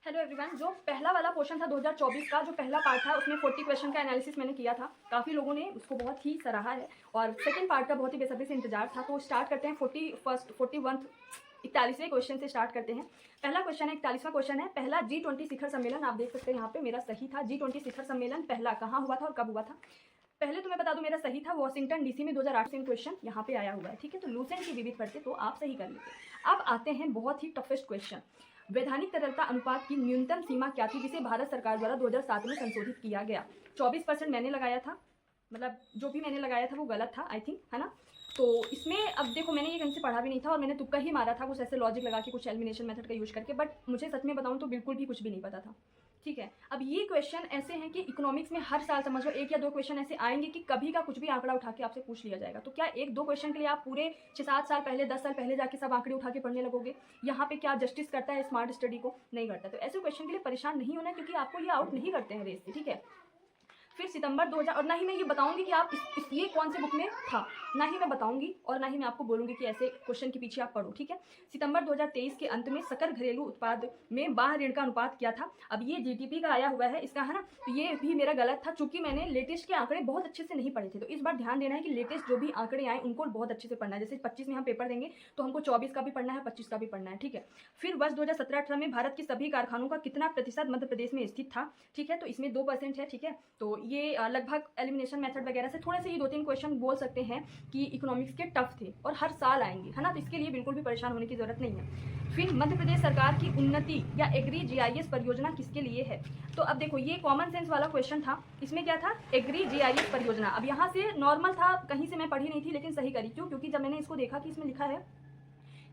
Hello everyone. जो पहला वाला क्वेश्चन था 2024 का, जो पहला पार्ट था, उसमें 40 क्वेश्चन का एनालिसिस मैंने किया था। काफ़ी लोगों ने उसको बहुत ही सराहा है और सेकंड पार्ट का बहुत ही बेसब्री से इंतजार था। तो स्टार्ट करते हैं 41वें क्वेश्चन से स्टार्ट करते हैं। पहला क्वेश्चन है, 41वां क्वेश्चन है। पहला G20 शिखर सम्मेलन, आप देख सकते हैं यहाँ पे मेरा सही था। G20 शिखर सम्मेलन पहला कहाँ हुआ था और कब हुआ था? पहले तो मैं बता दूं मेरा सही था, वॉशिंगटन डीसी में 2008 से क्वेश्चन यहाँ पे आया हुआ है। ठीक है, तो लूसेंट की विविध पढ़ते तो आप सही कर लेते। अब आते हैं बहुत ही टफेस्ट क्वेश्चन। वैधानिक तरलता अनुपात की न्यूनतम सीमा क्या थी जिसे भारत सरकार द्वारा 2007 में संशोधित किया गया? 24% मैंने लगाया था, मतलब जो भी मैंने लगाया था वो गलत था आई थिंक, है ना। तो इसमें अब देखो, मैंने ये कहीं से पढ़ा भी नहीं था और मैंने तुक्का ही मारा था, कुछ ऐसे लॉजिक लगा के, कुछ एलिमिनेशन मेथड का यूज करके। बट मुझे सच में बताऊं तो बिल्कुल भी कुछ भी नहीं पता था। ठीक है, अब ये क्वेश्चन ऐसे हैं कि इकोनॉमिक्स में हर साल समझ लो 1 या 2 क्वेश्चन ऐसे आएंगे कि कभी का कुछ भी आंकड़ा उठा के आपसे पूछ लिया जाएगा। तो क्या 1-2 क्वेश्चन के लिए आप पूरे 6-7 साल पहले, 10 साल पहले जाके सब आंकड़े उठा के पढ़ने लगोगे? यहाँ पे क्या जस्टिस करता है स्मार्ट स्टडी को? नहीं करता। तो ऐसे क्वेश्चन के लिए परेशान नहीं होना, क्योंकि आपको ये आउट नहीं करते हैं रेस से। ठीक है, फिर सितंबर 2000, और ना ही मैं ये बताऊंगी कि आप ये कौन से बुक में था, ना ही मैं बताऊंगी और ना ही मैं आपको बोलूंगी कि ऐसे क्वेश्चन के पीछे आप पढ़ो। ठीक है, सितंबर 2023 के अंत में सकल घरेलू उत्पाद में बाह्य ऋण का अनुपात क्या था? अब ये जीडीपी का आया हुआ है इसका, है ना। तो ये भी मेरा गलत था, चूंकि मैंने लेटेस्ट के आंकड़े बहुत अच्छे से नहीं पढ़े थे। तो इस बार ध्यान देना है कि लेटेस्ट जो भी आंकड़े आए उनको बहुत अच्छे से पढ़ना है। जैसे 25 में हम पेपर देंगे तो हमको 24 का भी पढ़ना है, 25 का भी पढ़ना है। ठीक है, फिर वर्ष 2017-18 में भारत के सभी कारखानों का कितना प्रतिशत मध्य प्रदेश में स्थित था? ठीक है, तो इसमें 2% है। ठीक है, तो ये लगभग एलिमिनेशन मेथड वगैरह से थोड़े से ये 2-3 क्वेश्चन बोल सकते हैं कि इकोनॉमिक्स के टफ थे और हर साल आएंगे, है ना। तो इसके लिए बिल्कुल भी परेशान होने की जरूरत नहीं है। फिर मध्य प्रदेश सरकार की उन्नति या एग्री जीआईएस परियोजना किसके लिए है? तो अब देखो, ये कॉमन सेंस वाला क्वेश्चन था। इसमें क्या था? एग्री जीआईएस परियोजना। अब यहाँ से नॉर्मल था, कहीं से मैं पढ़ी नहीं थी, लेकिन सही करी। क्यों? क्योंकि जब मैंने इसको देखा कि इसमें लिखा है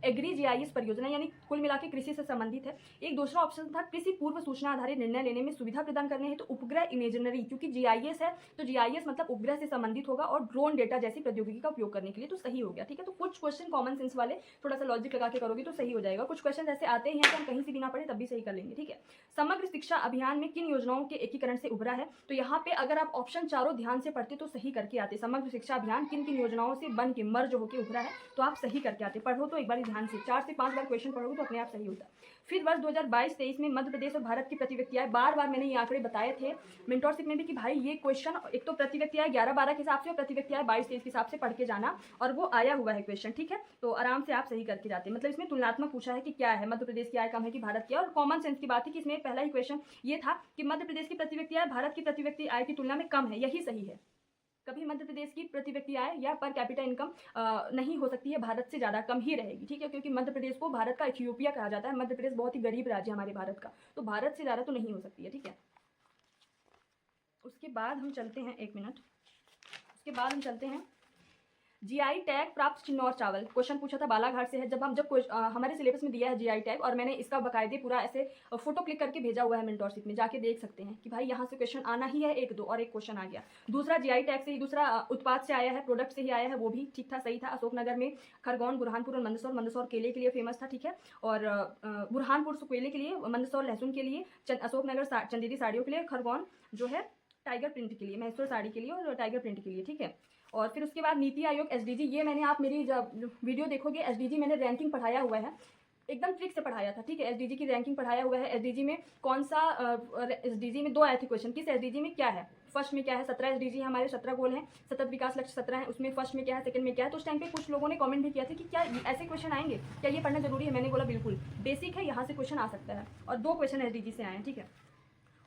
एग्री जीआईएस परियोजना, यानी कुल मिला के कृषि से संबंधित है। एक दूसरा ऑप्शन था कृषि पूर्व सूचना आधारित निर्णय लेने में सुविधा प्रदान करने हेतु उपग्रह इमेजनरी, क्योंकि जीआईएस है तो जीआईएस मतलब उपग्रह से संबंधित होगा, और ड्रोन डेटा जैसी प्रौद्योगिकी का उपयोग करने के लिए। तो सही हो गया। ठीक है, तो कुछ क्वेश्चन कॉमन सेंस वाले थोड़ा सा लॉजिक लगा के करोगे तो सही हो जाएगा। कुछ क्वेश्चन ऐसे आते हैं कि हम कहीं से भी ना पढ़े तब भी सही कर लेंगे। ठीक है, समग्र शिक्षा अभियान में किन योजनाओं के एकीकरण से उभरा है? तो यहाँ पे अगर आप ऑप्शन चारों ध्यान से पढ़ते तो सही करके आते। समग्र शिक्षा अभियान किन किन योजनाओं से बन के मर्ज होकर उभरा है, तो आप सही करके आते। पढ़ो तो एक बार ध्यान से, 4 से 5 बार क्वेश्चन पढ़ोगे तो अपने आप सही होता है। फिर वर्ष 2022-23 में मध्य प्रदेश और भारत की प्रति व्यक्ति आय, बार बार मैंने ये आंकड़े बताए थे मेंटोरशिप में भी कि भाई ये क्वेश्चन एक तो प्रति व्यक्ति आय 11-12 के हिसाब से और प्रति व्यक्ति आय 22-23 के हिसाब से पढ़ के जाना, और वो आया हुआ है क्वेश्चन। ठीक है, तो आराम से आप सही करके जाते। मतलब इसमें तुलनात्मक पूछा है कि क्या है, मध्य प्रदेश की आय कम है कि भारत की। और कॉमन सेंस की बात है कि इसमें पहला ही क्वेश्चन ये था कि मध्य प्रदेश की प्रति व्यक्ति आय भारत की प्रति व्यक्ति आय की तुलना में कम है, यही सही है। कभी मध्य प्रदेश की प्रति व्यक्ति आय या पर कैपिटा इनकम नहीं हो सकती है, भारत से ज़्यादा कम ही रहेगी। ठीक है, क्योंकि मध्य प्रदेश को भारत का इथियोपिया कहा जाता है। मध्य प्रदेश बहुत ही गरीब राज्य है हमारे भारत का, तो भारत से ज़्यादा तो नहीं हो सकती है। ठीक है, उसके बाद हम चलते हैं, 1 मिनट, उसके बाद हम चलते हैं जीआई टैग प्राप्त चिन्नौर चावल। क्वेश्चन पूछा था बालाघाट से है। जब हमारे सिलेबस में दिया है जीआई टैग, और मैंने इसका बकायदे पूरा ऐसे फोटो क्लिक करके भेजा हुआ है मेंटोरशिप में, जाके देख सकते हैं कि भाई यहाँ से क्वेश्चन आना ही है। 1-2 और एक क्वेश्चन आ गया। दूसरा जीआई टैग से ही, दूसरा उत्पाद से आया है, प्रोडक्ट से ही आया है, वो भी ठीक था, सही था। अशोकनगर में खरगोन, बुरहानपुर और मंदसौर केले के लिए फेमस था। ठीक है, और बुरहानपुर केले के लिए, मंदसौर लहसुन के लिए, अशोकनगर चंदेरी साड़ियों के लिए, खरगोन जो है टाइगर प्रिंट के लिए, मैसूर साड़ी के लिए और टाइगर प्रिंट के लिए। ठीक है, और फिर उसके बाद नीति आयोग एसडीजी, ये मैंने, आप मेरी जब वीडियो देखोगे, एसडीजी मैंने रैंकिंग पढ़ाया हुआ है, एकदम ट्रिक से पढ़ाया था। ठीक है, एसडीजी की रैंकिंग पढ़ाया हुआ है। एसडीजी में कौन सा, एसडीजी में 2 आए थे क्वेश्चन, किस एसडीजी में क्या है। फर्स्ट में क्या है, 17 एसडीजी हमारे 17 गोल हैं, सतत विकास लक्ष्य 17 है, उसमें फर्स्ट में क्या है, सेकंड में क्या है। तो उस टाइम पे कुछ लोगों ने कमेंट भी किया था कि क्या ऐसे क्वेश्चन आएंगे, क्या ये पढ़ना जरूरी है? मैंने बोला बिल्कुल बेसिक है, यहाँ से क्वेश्चन आ सकता है। और 2 क्वेश्चन एसडीजी से आए हैं। ठीक है,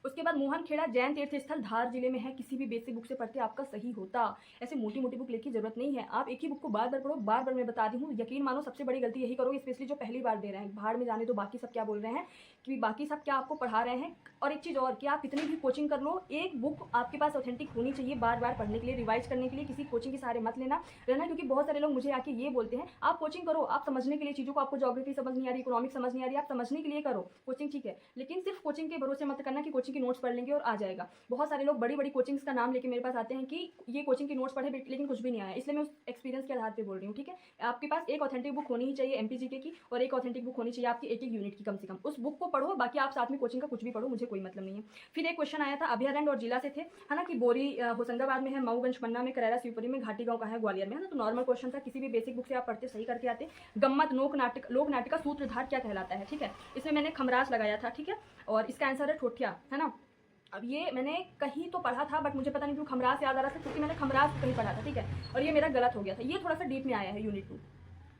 उसके बाद मोहन खेड़ा जैन तीर्थ स्थल धार जिले में है। किसी भी बेसिक बुक से पढ़ते आपका सही होता। ऐसे मोटी मोटी बुक लेने की जरूरत नहीं है, आप एक ही बुक को बार बार पढ़ो। बार बार मैं बता दी हूँ, यकीन मानो सबसे बड़ी गलती यही करोगे, स्पेशली जो पहली बार दे रहे हैं। भाड़ में जाने तो बाकी सब क्या बोल रहे हैं, कि बाकी सब क्या आपको पढ़ा रहे हैं। और एक चीज़ और, कि आप कितनी भी कोचिंग कर लो, एक बुक आपके पास ऑथेंटिक होनी चाहिए बार बार पढ़ने के लिए, रिवाइज करने के लिए। किसी कोचिंग के सहारे मत लेना रहना, क्योंकि बहुत सारे लोग मुझे आके ये बोलते हैं आप कोचिंग करो, आप समझने के लिए चीज़ों को, आपको ज्योग्राफी समझ नहीं आ रही, इकोनॉमिक्स समझ नहीं आ रही, आप समझने के लिए करो कोचिंग। ठीक है, लेकिन सिर्फ कोचिंग के भरोसे मत करना कि कोचिंग कोचिंग की नोट्स पढ़ लेंगे और आ जाएगा। बहुत सारे लोग बड़ी बड़ी कोचिंग्स का नाम लेके मेरे पास आते हैं कि ये कोचिंग की नोट्स पढ़े लेकिन कुछ भी नहीं आया, इसलिए मैं उस एक्सपीरियंस के आधार पे बोल रही हूँ, ठीक है। आपके पास एक ऑथेंटिक बुक होनी ही चाहिए एमपीजीके की, और एक ऑथेंटिक बुक होनी चाहिए आपकी एक यूनिट की कम से कम। उस बुक को पढ़ो, बाकी आप साथ में कोचिंग का कुछ भी पढ़ो, मुझे कोई मतलब नहीं है। फिर एक क्वेश्चन आया था अभयारण्य और जिला से थे, है ना, कि बोरी होशंगाबाद में है, मऊगंज पन्ना में, करैरा शिवपुरी में, घाटी गाँव का है, ग्वालियर में, है ना। तो नॉर्मल क्वेश्चन था, किसी भी बेसिक बुक से आप पढ़ते सही करके आते। गम्मत लोक नाटक का सूत्रधार क्या कहलाता है, ठीक है। इसमें मैंने खमरास लगाया था, ठीक है, और इसका आंसर है ठोठिया, है ना। अब ये मैंने कहीं तो पढ़ा था, बट मुझे पता नहीं क्यों खमरास याद आ रहा था, क्योंकि मैंने खमरास कहीं पढ़ा था, ठीक है, और ये मेरा गलत हो गया था। ये थोड़ा सा डीप में आया है, यूनिट 2,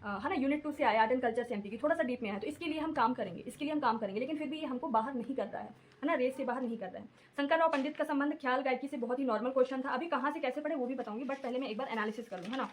है ना, यूनिट 2 से आया, आर्ट एंड कल्चर से एमपी की, थोड़ा सा डीप में आया, तो इसके लिए हम काम करेंगे, लेकिन फिर भी ये हमको बाहर नहीं कर रहा है ना, रेस से बाहर नहीं कर रहा है। शंकरराव पंडित का संबंध ख्याल गायकी से, बहुत ही नॉर्मल क्वेश्चन था। अभी कहाँ से कैसे पढ़े वो भी बताऊंगी, बट पहले मैं एक बार एनालिसिस कर लूँ, है ना।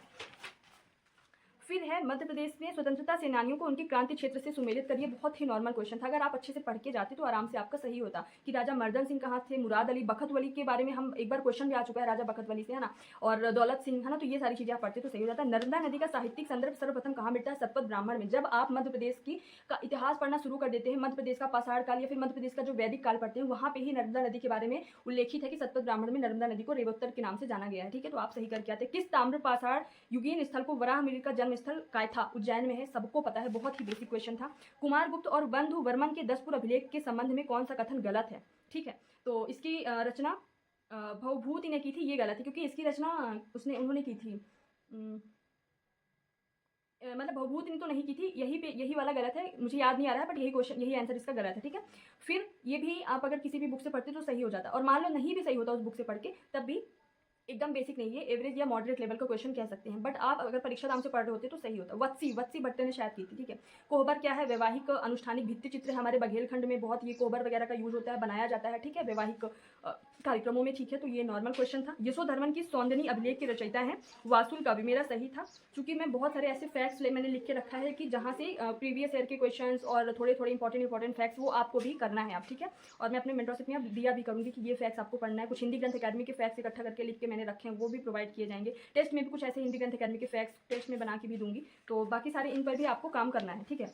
फिर है मध्य प्रदेश में स्वतंत्रता सेनानियों को उनके क्रांति क्षेत्र से सुमेलित करिए, बहुत ही नॉर्मल क्वेश्चन था। अगर आप अच्छे से पढ़ के जाते तो आराम से आपका सही होता कि राजा मर्दन सिंह कहाँ थे, मुराद अली, बखत वली के बारे में हम एक बार क्वेश्चन भी आ चुका है राजा बखत वली से, है ना, और दौलत सिंह, है ना। तो ये सारी चीजें आप पढ़ते तो सही हो जाता। नर्मदा नदी का साहित्यिक संदर्भ सर्वप्रथम कहाँ मिलता है, सतपथ ब्राह्मण में। जब आप मध्य प्रदेश की का इतिहास पढ़ना शुरू कर देते हैं, मध्य प्रदेश का पाषाण काल या फिर मध्य प्रदेश का जो वैदिक काल पढ़ते हैं, वहाँ पे ही नर्मदा नदी के बारे में उल्लेखित है कि सतपथ ब्राह्मण में नर्मदा नदी को रेवोत्तर के नाम से जाना गया है, ठीक है। तो आप सही करके आते। किस ताम्र पाषाण युगीन स्थल को वराह मिहिर का जन्म स्थल कायथा उज्जैन में है, सबको पता है, बहुत ही बेसिक क्वेश्चन था। कुमारगुप्त और बंधु वर्मन के 10 अभिलेख के संबंध में कौन सा कथन गलत है, ठीक है। तो इसकी रचना भवभूति ने की थी, ये गलत है, क्योंकि इसकी रचना उन्होंने की थी, मतलब भवभूति ने तो नहीं की थी, यही वाला गलत है, मुझे याद नहीं आ रहा है, बट यही आंसर इसका गलत है, ठीक है। फिर ये भी आप अगर किसी भी बुक से पढ़ते तो सही हो जाता, और मान लो नहीं भी सही होता उस बुक से पढ़ के, तब भी एकदम बेसिक नहीं है, एवरेज या मॉडरेट लेवल का क्वेश्चन कह सकते हैं, बट आप अगर परीक्षा नाम से पढ़ रहे होते तो सही होता। वत्सी भट्ट ने शायद की थी, ठीक है। कोहबर क्या है, वैवाहिक अनुष्ठानिक भित्ति चित्र है, हमारे बघेलखंड में बहुत ये कोहबर वगैरह का यूज होता है, बनाया जाता है, ठीक है, वैवाहिक कार्यक्रमों में, ठीक है। तो ये नॉर्मल क्वेश्चन था। यशोधर्मन की सौंदर्य अभिलेख के रचयिता है वासुल कवि, मेरा सही था, क्योंकि मैं बहुत सारे ऐसे फैक्ट्स मैंने लिख के रखा है कि जहाँ से प्रीवियस ईयर के क्वेश्चंस और थोड़े इंपॉर्टेंट फैक्ट्स वो आपको भी करना है आप, ठीक है। और मैं अपने मेंटरशिप में दिया भी करूँगी कि ये फैक्ट्स आपको पढ़ना है। कुछ हिंदी ग्रंथ अकादमी के फैक्ट्स इकट्ठा करके लिख के मैंने रखे हैं, वो भी प्रोवाइड किए जाएंगे। टेस्ट में भी कुछ ऐसे हिंदी ग्रंथ अकादमी के फैक्ट्स टेस्ट में बना के भी दूंगी, तो बाकी सारे इन पर भी आपको काम करना है, ठीक है।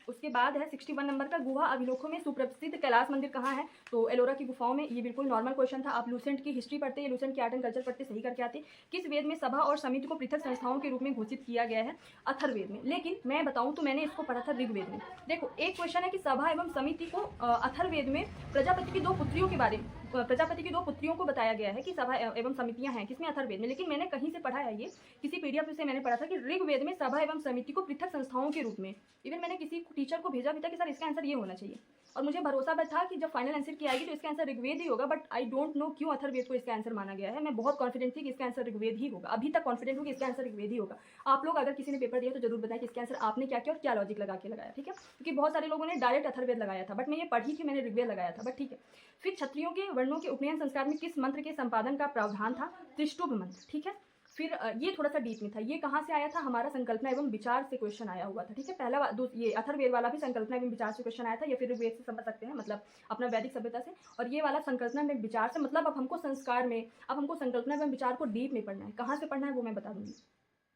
उसके बाद है 61 नंबर का, गुहा अभिलेखों में सुप्रसिद्ध कैलाश मंदिर कहाँ है, तो एलोरा की गुफाओं में। ये बिल्कुल नॉर्मल क्वेश्चन था। आप लूसेंट की हिस्ट्री पढ़ते हैं, लूसेंट की आर्ट एंड कल्चर पढ़ते, सही करके आते। किस वेद में सभा और समिति को पृथक संस्थाओं के रूप में घोषित किया गया है, अथर्ववेद में। लेकिन मैं बताऊं तो मैंने इसको पढ़ा था ऋग्वेद में। देखो एक क्वेश्चन है कि सभा एवं समिति को अथर्ववेद में प्रजापति की 2 पुत्रियों के बारे में, प्रजापति की 2 पुत्रियों को बताया गया है कि सभा एवं समितियां हैं, किसमें, अथर्ववेद में। लेकिन मैंने कहीं से पढ़ा है, ये किसी पीडीएफ से मैंने पढ़ा था कि ऋग्वेद में सभा एवं समिति को पृथक संस्थाओं के रूप में। इवन मैंने किसी टीचर को भेजा भी था कि सर इसका आंसर ये होना चाहिए, और मुझे भरोसा भी था कि जब फाइनल आंसर की आएगी तो इसका आंसर ऋग्वेद ही होगा, बट आई डोंट नो क्यों अथर्ववेद को इसका आंसर माना गया है। मैं बहुत कॉन्फिडेंट थी कि इसका आंसर ऋग्वेद ही होगा, अभी तक कॉन्फिडेंट हूँ कि इसका आंसर ऋग्वेद ही होगा। आप लोग अगर किसी ने पेपर दिया तो जरूर बताएं कि इसका आंसर आपने क्या किया और क्या लॉजिक लगा के लगाया, ठीक है, क्योंकि बहुत सारे लोगों ने डायरेक्ट अथर्ववेद लगाया था, बट मैं ये पढ़ी थी, मैंने ऋग्वेद लगाया था, बट ठीक है। फिर क्षत्रियों के वर्णों के उपनयन संस्कार में किस मंत्र के संपादन का प्रावधान था, त्रिष्टुभ मंत्र, ठीक है। फिर ये थोड़ा सा डीप में था, ये कहाँ से आया था, हमारा संकल्पना एवं विचार से क्वेश्चन आया हुआ था, ठीक है। पहला ये अथर्ववेद वाला भी संकल्पना एवं विचार से क्वेश्चन आया था, या फिर वेद से समझ सकते हैं, मतलब अपना वैदिक सभ्यता से। और ये वाला संकल्पना एवं विचार से, मतलब अब हमको संस्कार में, अब हमको संकल्पना एवं विचार को डीप में पढ़ना है। कहाँ से पढ़ना है वो मैं बता दूंगी।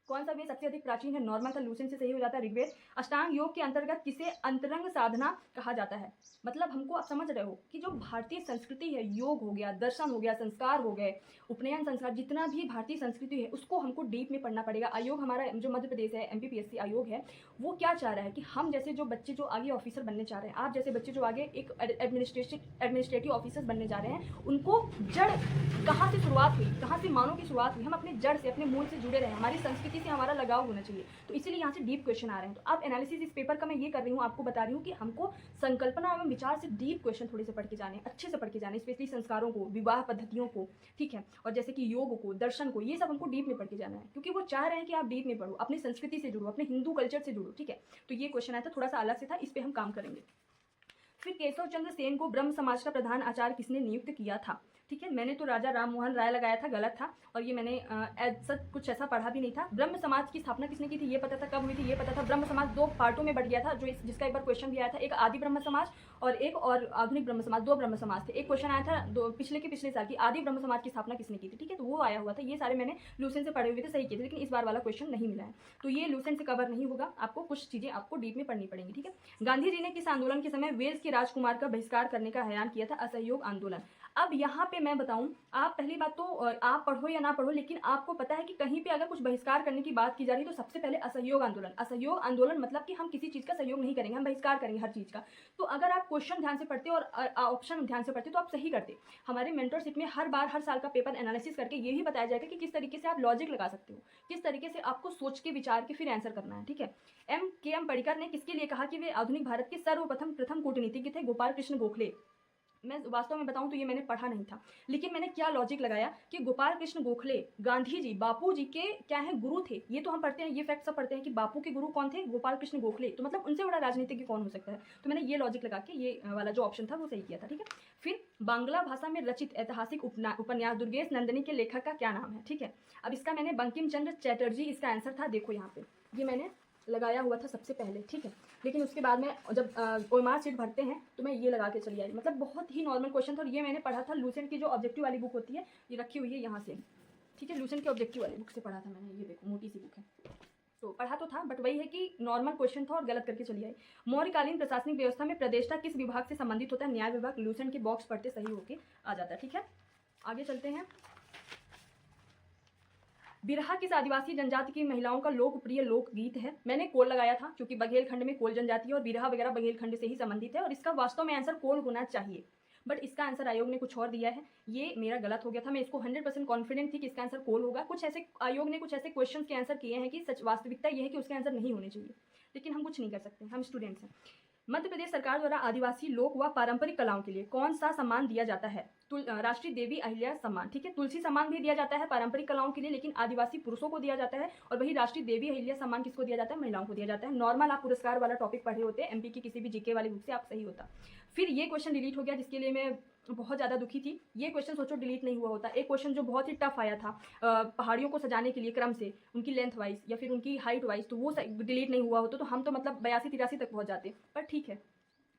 कौन सा वेद सबसे अधिक प्राचीन है, नॉर्मल था, लूसेंट से सही हो जाता है, ऋग्वेद। अष्टांग योग के अंतर्गत किसे अंतरंग साधना कहा जाता है, मतलब हमको आप समझ रहे हो कि जो भारतीय संस्कृति है, योग हो गया, दर्शन हो गया, संस्कार हो गए, उपनयन संस्कार, जितना भी भारतीय संस्कृति है उसको हमको डीप में पढ़ना पड़ेगा। आयोग हमारा जो मध्य प्रदेश है, एमपीपीएससी आयोग है, वो क्या चाह रहा है कि हम जैसे जो बच्चे जो आगे ऑफिसर बनने चाह रहे हैं, आप जैसे बच्चे जो आगे एक एडमिनिस्ट्रेटिव ऑफिसर बनने जा रहे हैं, उनको जड़ कहाँ से शुरुआत हुई, कहाँ से मानव की शुरुआत हुई, हम अपने जड़ से, अपने मूल से जुड़े रहे, हमारी संस्कृति से हमारा लगाव होना चाहिए। तो इसीलिए यहाँ से डीप क्वेश्चन आ रहे हैं। तो अब एनालिसिस इस पेपर का मैं ये कर रही हूँ, आपको बता रही हूँ कि हमको संकल्पना एवं विचार से डीप क्वेश्चन थोड़े से पढ़ के जाने, अच्छे से पढ़ के जाने, स्पेशली संस्कारों को, विवाह पद्धतियों को, ठीक है, और जैसे कि योग को, दर्शन को, ये सब हमको डीप में पढ़ के जाना है, क्योंकि वो चाह रहे हैं कि आप डीप में पढ़ो, अपनी संस्कृति से जुड़ो, अपने हिंदू कल्चर से जुड़ो, ठीक है। तो ये क्वेश्चन आया था, थोड़ा सा अलग से था, इस पर हम काम करेंगे। फिर केशव चंद्र सेन को ब्रह्म समाज का प्रधान आचार्य किसने नियुक्त किया था, ठीक है। मैंने तो राजा राम मोहन राय लगाया था, गलत था। और ये मैंने सच कुछ ऐसा पढ़ा भी नहीं था। ब्रह्म समाज की स्थापना किसने की थी ये पता था, कब हुई थी ये पता था। ब्रह्म समाज 2 पार्टों में बढ़ गया था, जिसका एक बार क्वेश्चन भी आया था। एक आदि ब्रह्म समाज और एक और आधुनिक ब्रह्म समाज, 2 ब्रह्म समाज थे। एक क्वेश्चन आया था पिछले साल की, आदि ब्रह्म समाज की स्थापना किसने की थी, ठीक है। तो वो आया हुआ था। ये सारे मैंने लूसेंट से पढ़े हुए थे, सही किए थे, लेकिन इस बार वाला क्वेश्चन नहीं मिला है। तो ये लूसेंट से कवर नहीं होगा, आपको कुछ चीज़ें आपको डीप में पढ़नी पड़ेंगी, ठीक है। गांधी जी ने किस आंदोलन के समय वेल्स के राजकुमार का बहिष्कार करने का ऐलान किया था, असहयोग आंदोलन। अब यहाँ पे मैं बताऊं, आप पहली बात तो आप पढ़ो या ना पढ़ो, लेकिन आपको पता है कि कहीं पे अगर कुछ बहिष्कार करने की बात की जा रही है तो सबसे पहले असहयोग आंदोलन। असहयोग आंदोलन मतलब कि हम किसी चीज़ का सहयोग नहीं करेंगे, हम बहिष्कार करेंगे हर चीज़ का। तो अगर आप क्वेश्चन ध्यान से पढ़ते और ऑप्शन ध्यान से पढ़ते तो आप सही करते। हमारे मेंटरशिप में हर साल का पेपर एनालिसिस करके ये भी बताया जाएगा कि किस तरीके से आप लॉजिक लगा सकते हो, किस तरीके से आपको सोच के विचार के फिर आंसर करना है, ठीक है। M.K.M. पडिक्कर ने किसके लिए कहा कि वे आधुनिक भारत के प्रथम कूटनीतिज्ञ थे, गोपाल कृष्ण गोखले। मैं वास्तव में बताऊं तो ये मैंने पढ़ा नहीं था, लेकिन मैंने क्या लॉजिक लगाया कि गोपाल कृष्ण गोखले गांधी जी बापू जी के क्या है गुरु थे। ये तो हम पढ़ते हैं, ये फैक्ट सब पढ़ते हैं कि बापू के गुरु कौन थे, गोपाल कृष्ण गोखले। तो मतलब उनसे बड़ा राजनीतिज्ञ कौन हो सकता है। तो मैंने ये लॉजिक लगा के ये वाला जो ऑप्शन था वो सही किया था, ठीक है। फिर बांग्ला भाषा में रचित ऐतिहासिक उपन्यास दुर्गेश नंदिनी के लेखक का क्या नाम है, ठीक है। अब इसका मैंने बंकिम चंद्र चटर्जी इसका आंसर था। देखो यहाँ पे ये मैंने लगाया हुआ था सबसे पहले, ठीक है। लेकिन उसके बाद में जब ओएमआर सीट भरते हैं तो मैं ये लगा के चली आई। मतलब बहुत ही नॉर्मल क्वेश्चन था और ये मैंने पढ़ा था लूसेंट की जो ऑब्जेक्टिव वाली बुक होती है, ये रखी हुई है यहाँ से, ठीक है। लूसेंट की ऑब्जेक्टिव वाली बुक से पढ़ा था मैंने, ये देखो मोटी सी बुक है। तो पढ़ा तो था, बट वही है कि नॉर्मल क्वेश्चन था और गलत करके चली आई। मौर्यकालीन प्रशासनिक व्यवस्था में प्रदेष्टा किस विभाग से संबंधित होता है, न्याय विभाग। लूसेंट के बॉक्स पढ़ते सही होके आ जाता है, ठीक है। आगे चलते हैं। बिरहा किस आदिवासी जनजाति की महिलाओं का लोकप्रिय लोकगीत है। मैंने कोल लगाया था क्योंकि बघेलखंड में कोल जनजाति है और बिरहा वगैरह बघेलखंड से ही संबंधित है और इसका वास्तव में आंसर कोल होना चाहिए, बट इसका आंसर आयोग ने कुछ और दिया है। ये मेरा गलत हो गया था। मैं इसको 100% कॉन्फिडेंट थी कि इसका आंसर कोल होगा। कुछ ऐसे आयोग ने कुछ ऐसे क्वेश्चन के आंसर किए हैं कि सच वास्तविकता ये है कि उसके आंसर नहीं होने चाहिए, लेकिन हम कुछ नहीं कर सकते, हम स्टूडेंट्स हैं। मध्य प्रदेश सरकार द्वारा आदिवासी लोक व पारंपरिक कलाओं के लिए कौन सा सम्मान दिया जाता है, राष्ट्रीय देवी अहिल्या सम्मान, ठीक है। तुलसी सम्मान भी दिया जाता है पारंपरिक कलाओं के लिए, लेकिन आदिवासी पुरुषों को दिया जाता है। और वही राष्ट्रीय देवी अहिल्या सम्मान किसको दिया जाता है, महिलाओं को दिया जाता है। नॉर्मल आप पुरस्कार वाला टॉपिक पढ़े होते हैं एमपी की किसी भी जीके वाली बुक से, आप सही होता। फिर ये क्वेश्चन डिलीट हो गया जिसके लिए मैं बहुत ज़्यादा दुखी थी। ये क्वेश्चन सोचो डिलीट नहीं हुआ होता। एक क्वेश्चन जो बहुत ही टफ आया था पहाड़ियों को सजाने के लिए क्रम से, उनकी लेंथ वाइज या फिर उनकी हाइट वाइज, तो वो डिलीट नहीं हुआ होता तो हम तो मतलब 82-83 तक पहुँच जाते। पर ठीक है,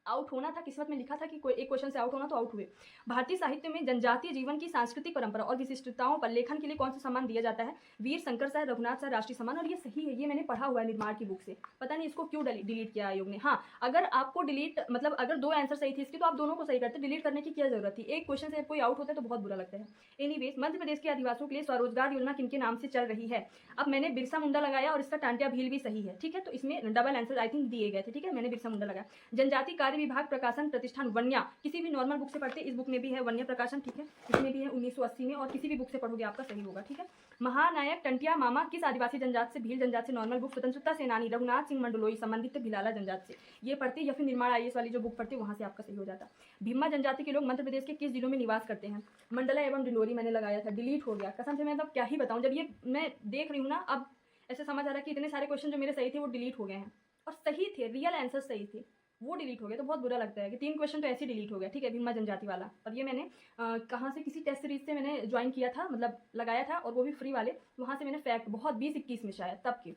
आउट होना था, किस्मत में लिखा था कि कोई एक क्वेश्चन से आउट होना, तो आउट हुए। भारतीय साहित्य में जनजातीय जीवन की सांस्कृतिक परंपरा और विशिष्टताओं पर लेखन के लिए कौन सा सम्मान दिया जाता है, वीर शंकर साहब रघुनाथ साहब राष्ट्रीय सम्मान। और ये सही है, ये मैंने पढ़ा हुआ है निर्माण की बुक से। पता नहीं इसको क्यों डिलीट किया आयोग ने। हाँ, अगर आपको डिलीट मतलब अगर 2 आंसर सही थे इसके तो आप दोनों को सही करते, डिलीट करने की क्या जरूरत थी। एक क्वेश्चन से कोई आउट होता है तो बहुत बुरा लगता है। एनीवेज, मध्य प्रदेश के आदिवासियों के लिए स्वरोजगार योजना किनके नाम से चल रही है। अब मैंने बिरसा मुंडा लगाया और इसका टांटिया भील भी सही है, ठीक है। तो इसमें डबल आंसर आई थिंक दिए गए थे, ठीक है। मैंने बिरसा मुंडा लगाया। जनजाति कार्य विभाग प्रकाशन प्रतिष्ठान वन्या, किसी भी नॉर्मल बुक से पढ़ते, इस बुक में भी है वन्या प्रकाशन, ठीक है। इसमें भी है 1980 में, और किसी भी बुक से पढ़ोगे आपका सही होगा, ठीक है। महानायक टंटिया मामा किस आदिवासी जनजाति से, भील जनजाति से। नॉर्मल बुक स्वतंत्रता सेनानी रघुनाथ सिंह मंडलोई संबंधित भिलाला जनजाति से, ये पढ़ते, या फिर निर्माण IAS वाली जो बुक पढ़ते वहां से आपका सही हो जाता। भीमा जनजाति के लोग मध्य प्रदेश के किस जिलों में निवास करते हैं, मंडला एवं डिंडोरी। मैंने लगाया था, डिलीट हो गया कसम से। मैं मतलब क्या ही बताऊं, जब ये मैं देख रही हूँ ना, अब ऐसे समझ आ रहा है कि इतने सारे क्वेश्चन जो मेरे सही थे वो डिलीट हो गए हैं, और सही थे, रियल आंसर सही थे, वो डिलीट हो गया। तो बहुत बुरा लगता है कि 3 क्वेश्चन तो ऐसे डिलीट हो गया, ठीक है। भीमा जनजाति वाला, और ये मैंने कहाँ से, किसी टेस्ट सीरीज से मैंने ज्वाइन किया था, मतलब लगाया था, और वो भी फ्री वाले, वहाँ से मैंने फैक्ट बहुत 20-21 में शायद तब की।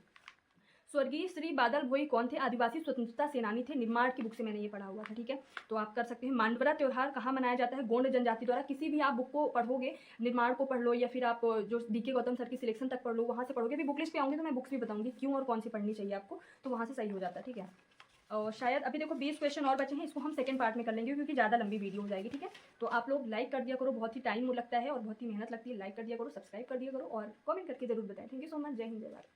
स्वर्गीय श्री बादल भोई कौन थे, आदिवासी स्वतंत्रता सेनानी थे। निर्माण की बुक से मैंने ये पढ़ा हुआ था, ठीक है। तो आप कर सकते हैं। मांडवरा त्योहार कहाँ मनाया जाता है, गोंड जनजाति द्वारा। किसी भी आप बुक को पढ़ोगे, निर्माण को पढ़ लो या फिर आप जो DK गौतम सर की सिलेक्शन तक पढ़ लो, वहाँ से पढ़ोगे। भी बुक लिस्ट पे आऊँगी तो मैं बुक्स भी बताऊँगी क्यों और कौन सी पढ़नी चाहिए आपको, तो वहाँ से सही हो जाता है, ठीक है। और शायद अभी देखो 20 क्वेश्चन और बचे हैं, इसको हम सेकंड पार्ट में कर लेंगे क्योंकि ज़्यादा लंबी वीडियो हो जाएगी, ठीक है। तो आप लोग लाइक कर दिया करो, बहुत ही टाइम लगता है और बहुत ही मेहनत लगती है। लाइक कर दिया करो, सब्सक्राइब कर दिया करो और कमेंट करके जरूर बताएं। Thank you so much. जय हिंद, जय भारत।